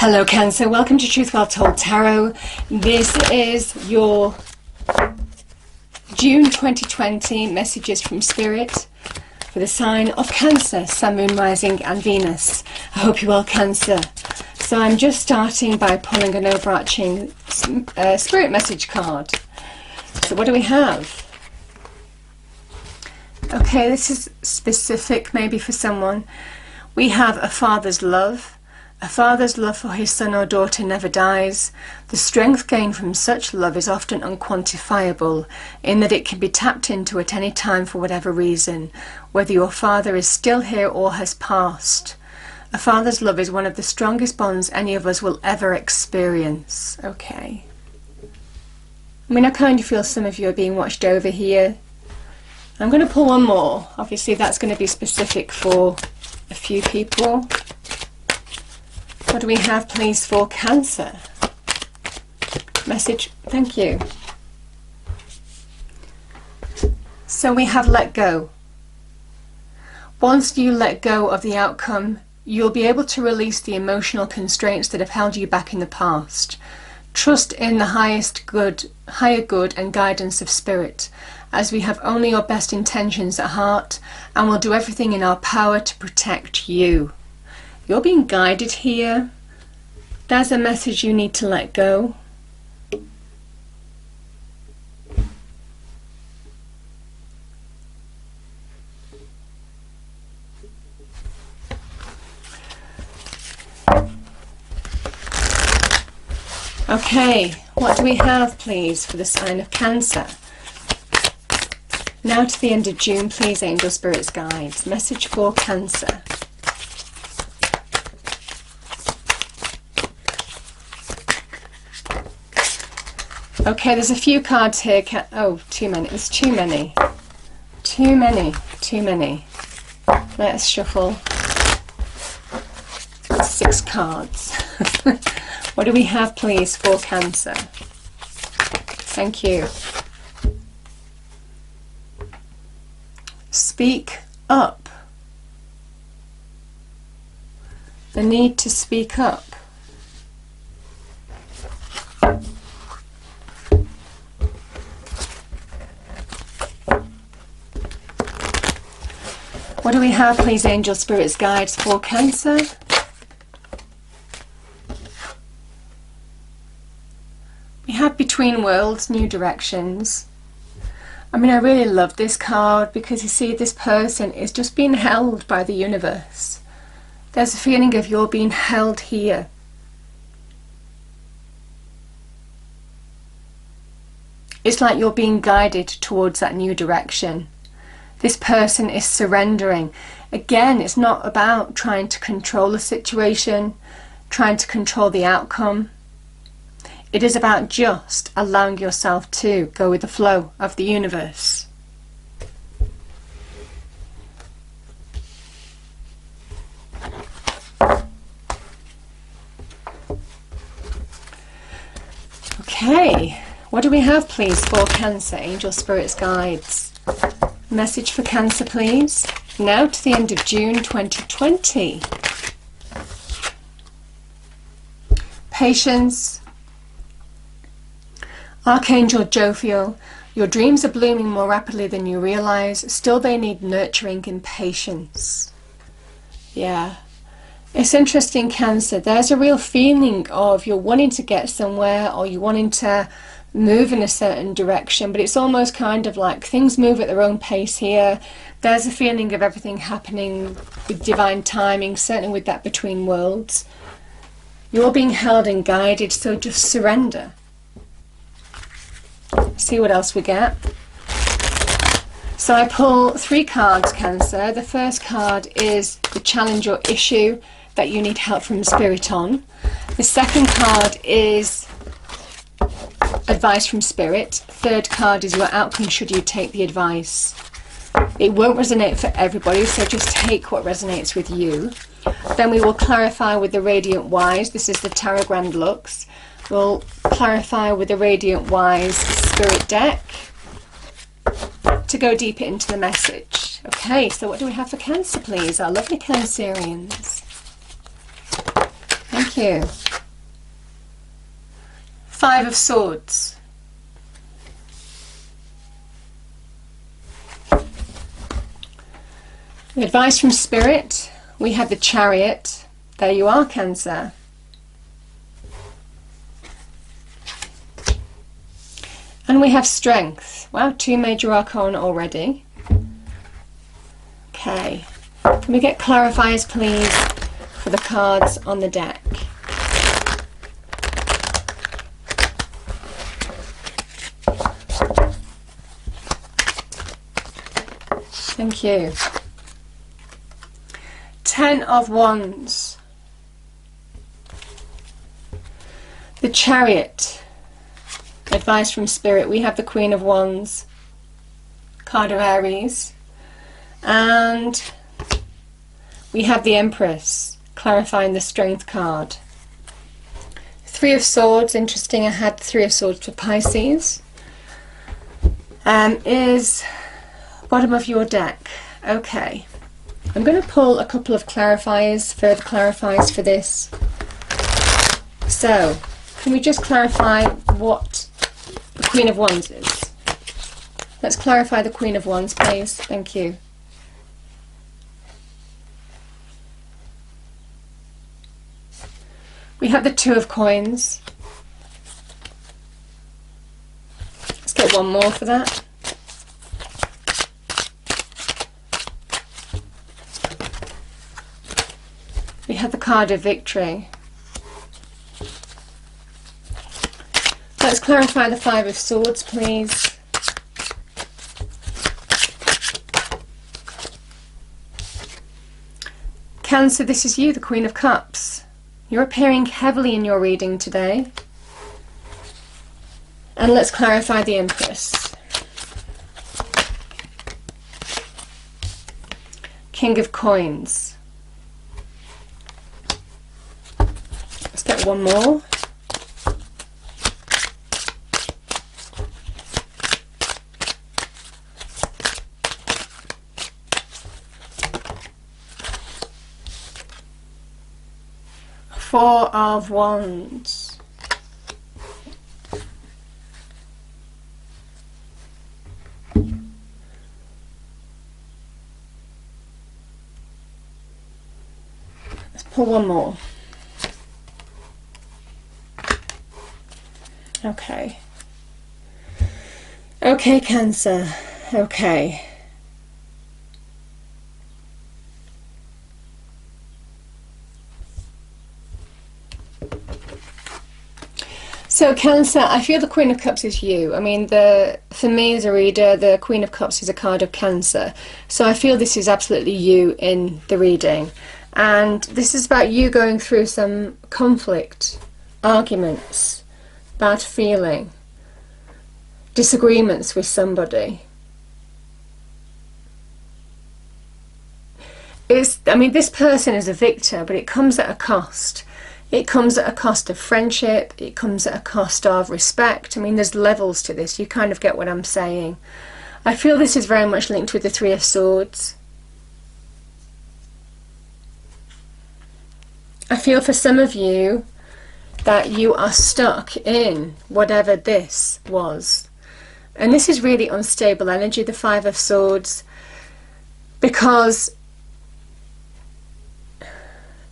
Hello Cancer, welcome to Truth Well Told Tarot. This is your June 2020 messages from Spirit for the sign of Cancer, Sun, Moon, Rising and Venus. I hope you're well, Cancer. So I'm just starting by pulling an overarching Spirit message card. So what do we have? Okay, this is specific maybe for someone. We have a father's love. A father's love for his son or daughter never dies. The strength gained from such love is often unquantifiable, in that it can be tapped into at any time for whatever reason, whether your father is still here or has passed. A father's love is one of the strongest bonds any of us will ever experience. Okay. I mean, I kind of feel some of you are being watched over here. I'm going to pull one more. Obviously, that's going to be specific for a few people. What do we have, please, for Cancer? Message, thank you. So we have let go. Once you let go of the outcome, you'll be able to release the emotional constraints that have held you back in the past. Trust in the higher good and guidance of Spirit, as we have only your best intentions at heart and will do everything in our power to protect you. You're being guided here. There's a message you need to let go. Okay, what do we have, please, for the sign of Cancer? Now to the end of June, please, Angel Spirits Guides. Message for Cancer. Okay, there's a few cards here. Oh, too many. There's too many. Too many. Too many. Let's shuffle 6 cards. What do we have, please, for Cancer? Thank you. Speak up. The need to speak up. What do we have, please, Angel Spirits Guides, for Cancer? We have Between Worlds, New Directions. I mean, I really love this card because you see this person is just being held by the universe. There's a feeling of you're being held here. It's like you're being guided towards that new direction. This person is surrendering. Again, it's not about trying to control the situation, trying to control the outcome. It is about just allowing yourself to go with the flow of the universe. Okay, what do we have, please, for Cancer, Angel Spirits Guides? Message for Cancer, please. Now to the end of June 2020. Patience. Archangel Jophiel, your dreams are blooming more rapidly than you realize. Still, they need nurturing and patience. Yeah. It's interesting, Cancer. There's a real feeling of you're wanting to get somewhere, or you're wanting to move in a certain direction, but it's almost kind of like things move at their own pace here. There's a feeling of everything happening with divine timing, certainly with that Between Worlds. You're being held and guided, so just surrender. See what else we get. So I pull 3 cards, Cancer. The first card is the challenge or issue that you need help from Spirit on. The second card is advice from Spirit. Third card is your outcome should you take the advice. It won't resonate for everybody, so just take what resonates with you. Then we will clarify with the Radiant Wise. This is the Tarot Grand Lux. We'll clarify with the Radiant Wise Spirit deck to go deeper into the message. Okay, so what do we have for Cancer, please? Our lovely Cancerians. Thank you. Five of Swords. The advice from Spirit, we have the Chariot. There you are, Cancer. And we have Strength. Wow, 2 major arcana already. Okay. Can we get clarifiers, please, for the cards on the deck? Thank you. 10 of Wands. The Chariot. Advice from Spirit. We have the Queen of Wands, card of Aries, and we have the Empress, clarifying the Strength card. 3 of Swords. Interesting, I had 3 of Swords for Pisces. Is bottom of your deck. Okay, I'm going to pull a couple of clarifiers, further clarifiers for this. So, can we just clarify what the Queen of Wands is? Let's clarify the Queen of Wands, please. Thank you. We have the 2 of Coins. Let's get one more for that. We have the card of Victory. Let's clarify the 5 of Swords, please. Cancer, this is you, the Queen of Cups. You're appearing heavily in your reading today. And let's clarify the Empress. King of Coins. Let's get one more. Four of Wands. Let's pull one more. Okay. Okay, Cancer. Okay. So Cancer, I feel the Queen of Cups is you. I mean, for me as a reader, the Queen of Cups is a card of Cancer. So I feel this is absolutely you in the reading. And this is about you going through some conflict, arguments, bad feeling, disagreements with somebody. I mean, this person is a victor, but it comes at a cost. It comes at a cost of friendship, it comes at a cost of respect. I mean, there's levels to this, you kind of get what I'm saying. I feel this is very much linked with the 3 of Swords. I feel for some of you that you are stuck in whatever this was. And this is really unstable energy, the 5 of Swords, because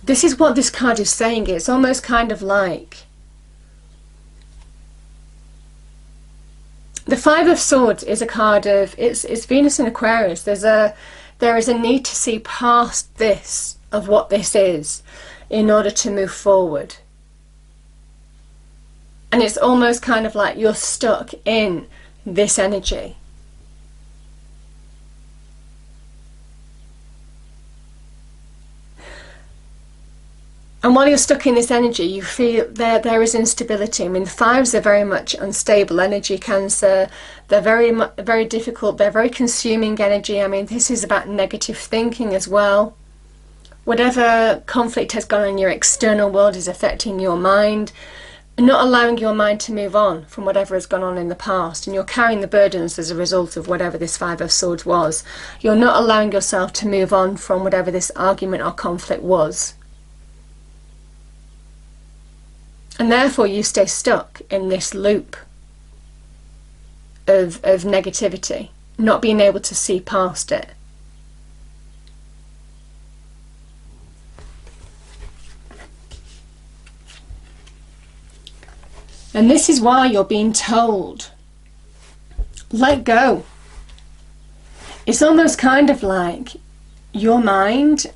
this is what this card is saying. It's almost kind of like the 5 of Swords is a card of it's Venus in Aquarius. There is a need to see past this, of what this is, in order to move forward. And it's almost kind of like you're stuck in this energy. And while you're stuck in this energy, you feel there is instability. I mean, the 5s are very much unstable energy, Cancer. They're very difficult. They're very consuming energy. I mean, this is about negative thinking as well. Whatever conflict has gone on in your external world is affecting your mind, not allowing your mind to move on from whatever has gone on in the past. And you're carrying the burdens as a result of whatever this 5 of Swords was. You're not allowing yourself to move on from whatever this argument or conflict was. And therefore you stay stuck in this loop of negativity, not being able to see past it. And this is why you're being told, let go. It's almost kind of like your mind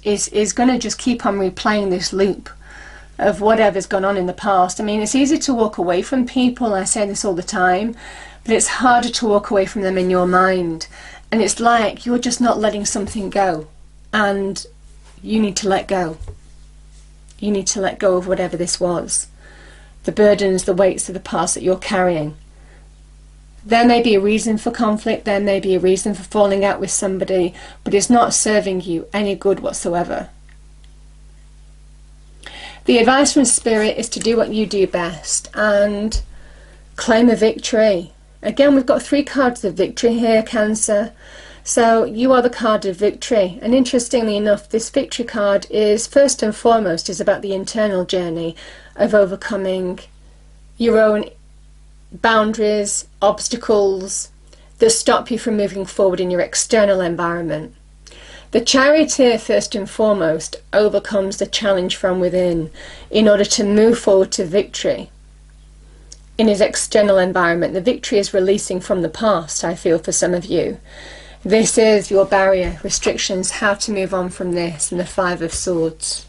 is going to just keep on replaying this loop of whatever's gone on in the past. I mean, it's easy to walk away from people, I say this all the time, but it's harder to walk away from them in your mind. And it's like you're just not letting something go, and you need to let go. You need to let go of whatever this was. The burdens, the weights of the past that you're carrying. There may be a reason for conflict, there may be a reason for falling out with somebody, but it's not serving you any good whatsoever. The advice from Spirit is to do what you do best and claim a victory. Again, we've got 3 cards of victory here, Cancer. So you are the card of victory. And interestingly enough, this victory card is first and foremost is about the internal journey of overcoming your own boundaries, obstacles that stop you from moving forward in your external environment. The Charioteer, first and foremost, overcomes the challenge from within in order to move forward to victory in his external environment. The victory is releasing from the past, I feel, for some of you. This is your barrier, restrictions, how to move on from this, and the 5 of Swords.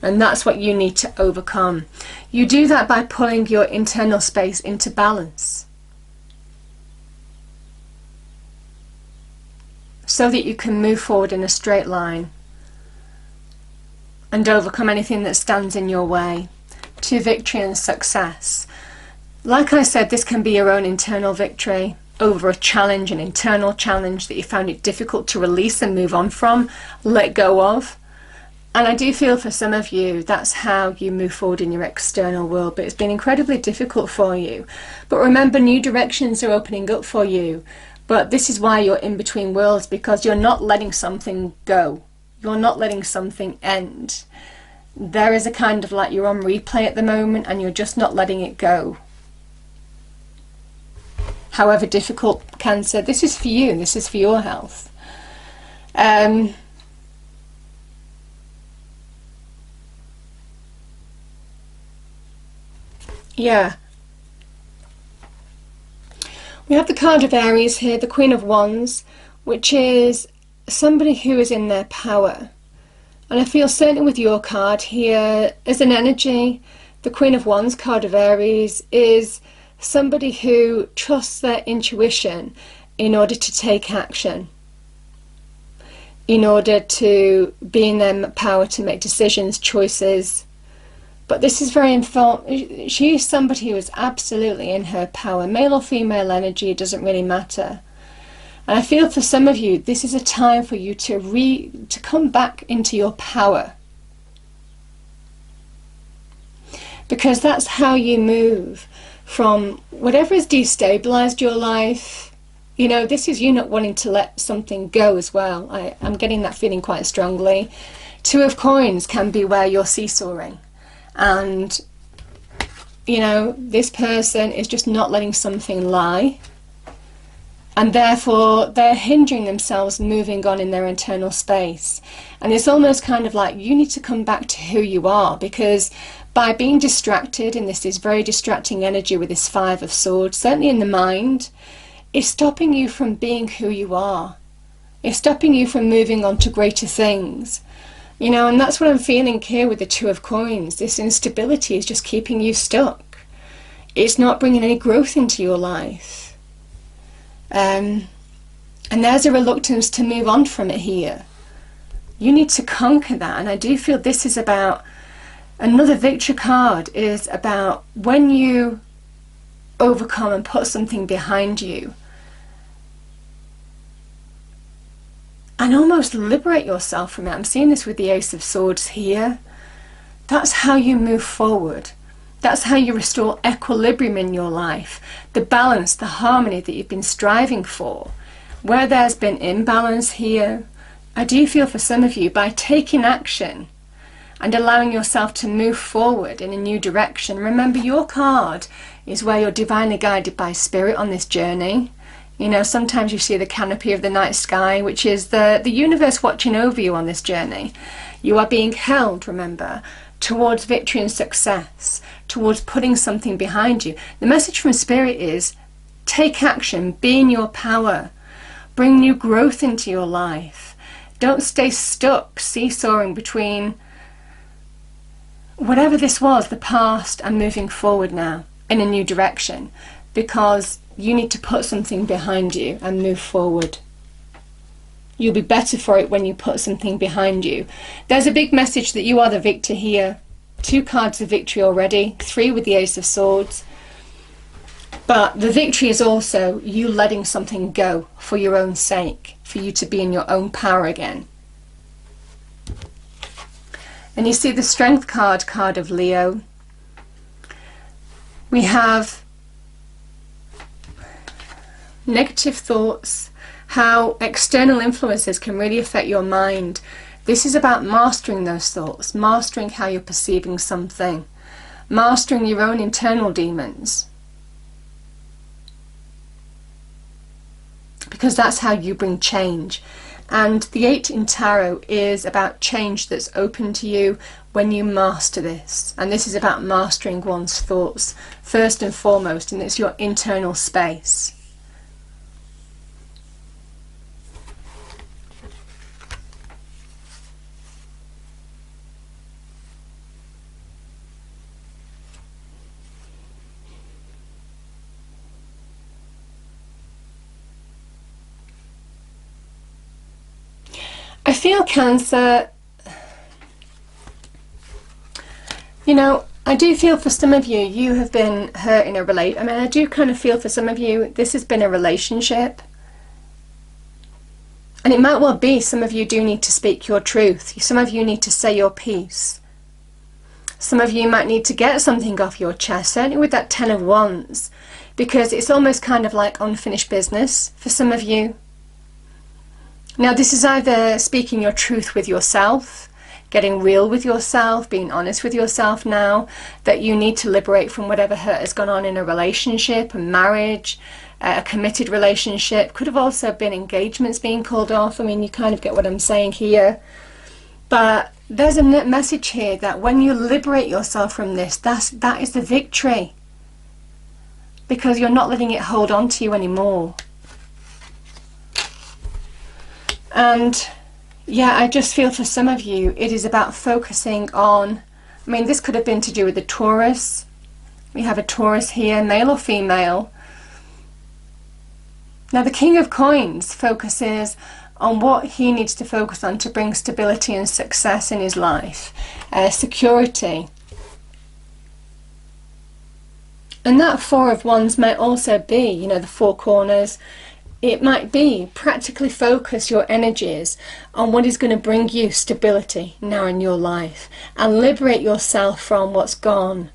And that's what you need to overcome. You do that by pulling your internal space into balance, so that you can move forward in a straight line and overcome anything that stands in your way to victory and success. Like I said, this can be your own internal victory over a challenge, an internal challenge that you found it difficult to release and move on from, let go of. And I do feel for some of you, that's how you move forward in your external world, but it's been incredibly difficult for you. But remember, new directions are opening up for you. But this is why you're in between worlds, because you're not letting something go. You're not letting something end. There is a kind of like you're on replay at the moment and you're just not letting it go. However difficult, Cancer, this is for you, this is for your health. Yeah. We have the card of Aries here, the Queen of Wands, which is somebody who is in their power. And I feel certainly with your card here, as an energy, the Queen of Wands card of Aries is somebody who trusts their intuition in order to take action, in order to be in their power to make decisions, choices. But this is very important. She is somebody who is absolutely in her power. Male or female energy, it doesn't really matter. And I feel for some of you, this is a time for you to come back into your power. Because that's how you move from whatever has destabilized your life. You know, this is you not wanting to let something go as well. I'm getting that feeling quite strongly. 2 of Coins can be where you're seesawing. And, you know, this person is just not letting something lie. And therefore, they're hindering themselves moving on in their internal space. And it's almost kind of like you need to come back to who you are, because by being distracted, and this is very distracting energy with this 5 of Swords, certainly in the mind, it's stopping you from being who you are. It's stopping you from moving on to greater things. You know, and that's what I'm feeling here with the 2 of Coins. This instability is just keeping you stuck. It's not bringing any growth into your life. And there's a reluctance to move on from it here. You need to conquer that. And I do feel this is about, another victory card is about when you overcome and put something behind you and almost liberate yourself from it. I'm seeing this with the Ace of Swords here. That's how you move forward. That's how you restore equilibrium in your life, the balance, the harmony that you've been striving for. Where there's been imbalance here, I do feel for some of you, by taking action and allowing yourself to move forward in a new direction. Remember, your card is where you're divinely guided by spirit on this journey. You know, sometimes you see the canopy of the night sky, which is the universe watching over you on this journey. You are being held, remember, towards victory and success, towards putting something behind you. The message from spirit is, take action, be in your power, bring new growth into your life. Don't stay stuck, seesawing between whatever this was, the past, and moving forward now in a new direction, because you need to put something behind you and move forward. You'll be better for it when you put something behind you. There's a big message that you are the victor here. 2 cards of victory already, 3 with the Ace of Swords. But the victory is also you letting something go for your own sake, for you to be in your own power again. And you see the Strength card, card of Leo. We have negative thoughts, how external influences can really affect your mind. This is about mastering those thoughts, mastering how you're perceiving something, mastering your own internal demons. Because that's how you bring change. And the 8 in tarot is about change that's open to you when you master this. And this is about mastering one's thoughts first and foremost, and it's your internal space. I feel, Cancer, you know, I do feel for some of you, you have been hurt in a relationship. I mean, I do kind of feel for some of you, this has been a relationship. And it might well be some of you do need to speak your truth. Some of you need to say your piece. Some of you might need to get something off your chest, certainly with that 10 of Wands, because it's almost kind of like unfinished business for some of you. Now, this is either speaking your truth with yourself, getting real with yourself, being honest with yourself now, that you need to liberate from whatever hurt has gone on in a relationship, a marriage, a committed relationship. Could have also been engagements being called off. I mean, you kind of get what I'm saying here. But there's a message here that when you liberate yourself from this, that is the victory. Because you're not letting it hold on to you anymore. And yeah, I just feel for some of you, it is about focusing on, I mean, this could have been to do with the Taurus. We have a Taurus here, male or female. Now, the King of Coins focuses on what he needs to focus on to bring stability and success in his life, security. And that 4 of Wands might also be, you know, the 4 corners. It might be practically focus your energies on what is going to bring you stability now in your life and liberate yourself from what's gone.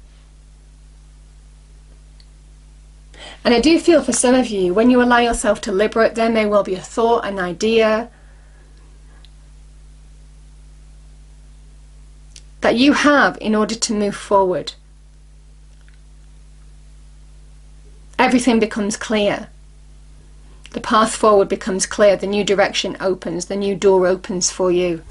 And I do feel for some of you, when you allow yourself to liberate, there may well be a thought, an idea that you have in order to move forward. Everything becomes clear. The path forward becomes clear, the new direction opens, the new door opens for you.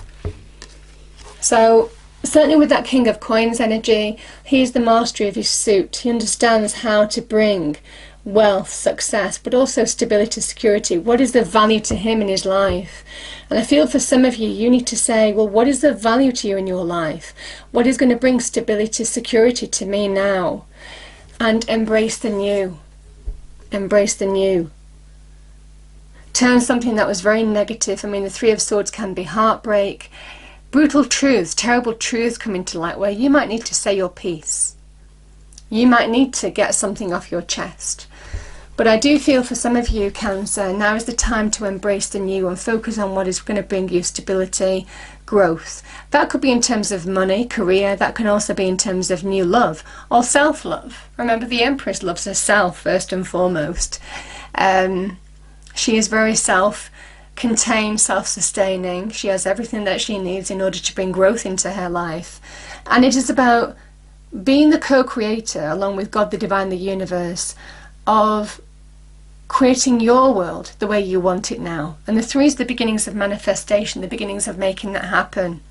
So certainly with that King of Coins energy, he's the mastery of his suit. He understands how to bring wealth, success, but also stability, security. What is the value to him in his life? And I feel for some of you, you need to say, well, what is the value to you in your life? What is going to bring stability, security to me now? And embrace the new. Embrace the new. Turn something that was very negative. I mean, the 3 of Swords can be heartbreak, brutal truths, terrible truths come into light where you might need to say your piece. You might need to get something off your chest. But I do feel for some of you, Cancer, now is the time to embrace the new and focus on what is going to bring you stability, growth. That could be in terms of money, career. That can also be in terms of new love or self-love. Remember, the Empress loves herself first and foremost. She is very contained, self-sustaining. She has everything that she needs in order to bring growth into her life. And it is about being the co-creator, along with God, the divine, the universe, of creating your world the way you want it now. And the 3 is the beginnings of manifestation, the beginnings of making that happen.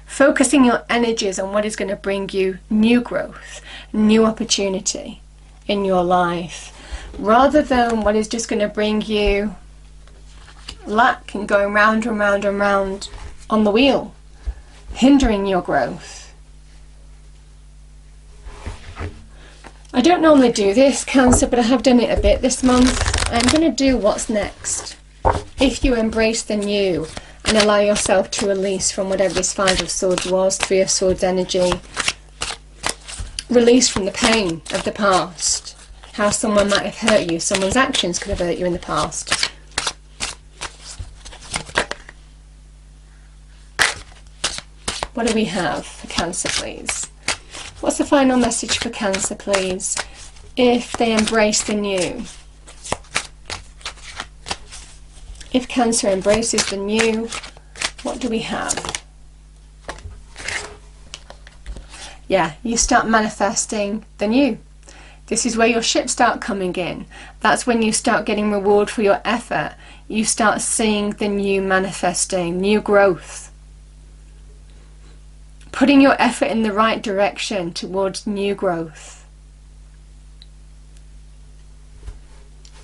Focusing your energies on what is going to bring you new growth, new opportunity in your life, rather than what is just going to bring you lack and going round and round and round on the wheel, hindering your growth. I don't normally do this, Cancer, but I have done it a bit this month. I'm going to do what's next. If you embrace the new and allow yourself to release from whatever this 5 of Swords was, 3 of Swords energy, release from the pain of the past, how someone might have hurt you, someone's actions could have hurt you in the past. What do we have for Cancer, please? What's the final message for Cancer, please, if they embrace the new? If Cancer embraces the new, what do we have? Yeah, you start manifesting the new. This is where your ships start coming in. That's when you start getting reward for your effort. You start seeing the new manifesting, new growth. Putting your effort in the right direction towards new growth.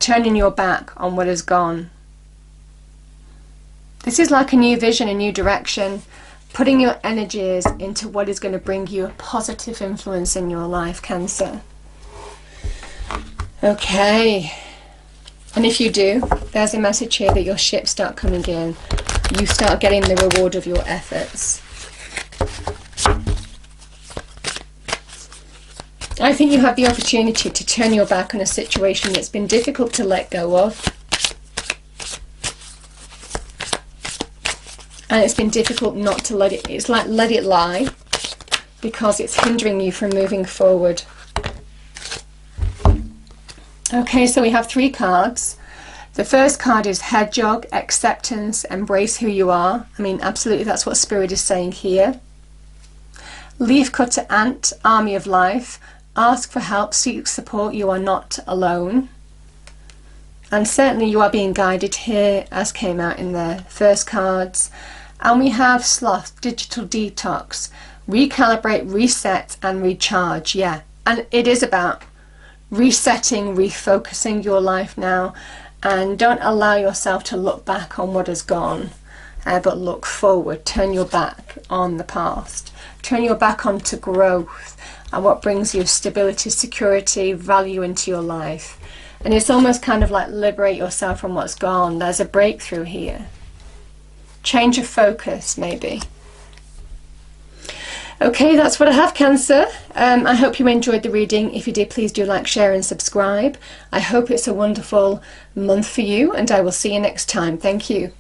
Turning your back on what has gone. This is like a new vision, a new direction. Putting your energies into what is going to bring you a positive influence in your life, Cancer. Okay. And if you do, there's a message here that your ships start coming in. You start getting the reward of your efforts. I think you have the opportunity to turn your back on a situation that's been difficult to let go of. And it's been difficult not to let it, it's like let it lie, because it's hindering you from moving forward. Okay, so we have 3 cards. The first card is hedgehog, acceptance, embrace who you are. I mean, absolutely, that's what Spirit is saying here. Leafcutter, ant, army of life. Ask for help, seek support, you are not alone. And certainly you are being guided here, as came out in the first cards. And we have sloth, digital detox, recalibrate, reset and recharge. Yeah, and it is about resetting, refocusing your life now, and don't allow yourself to look back on what has gone, but look forward. Turn your back on the past, turn your back onto growth and what brings you stability, security, value into your life. And it's almost kind of like liberate yourself from what's gone. There's a breakthrough here. Change of focus, maybe. Okay, that's what I have, Cancer. I hope you enjoyed the reading. If you did, please do like, share and subscribe. I hope it's a wonderful month for you, and I will see you next time. Thank you.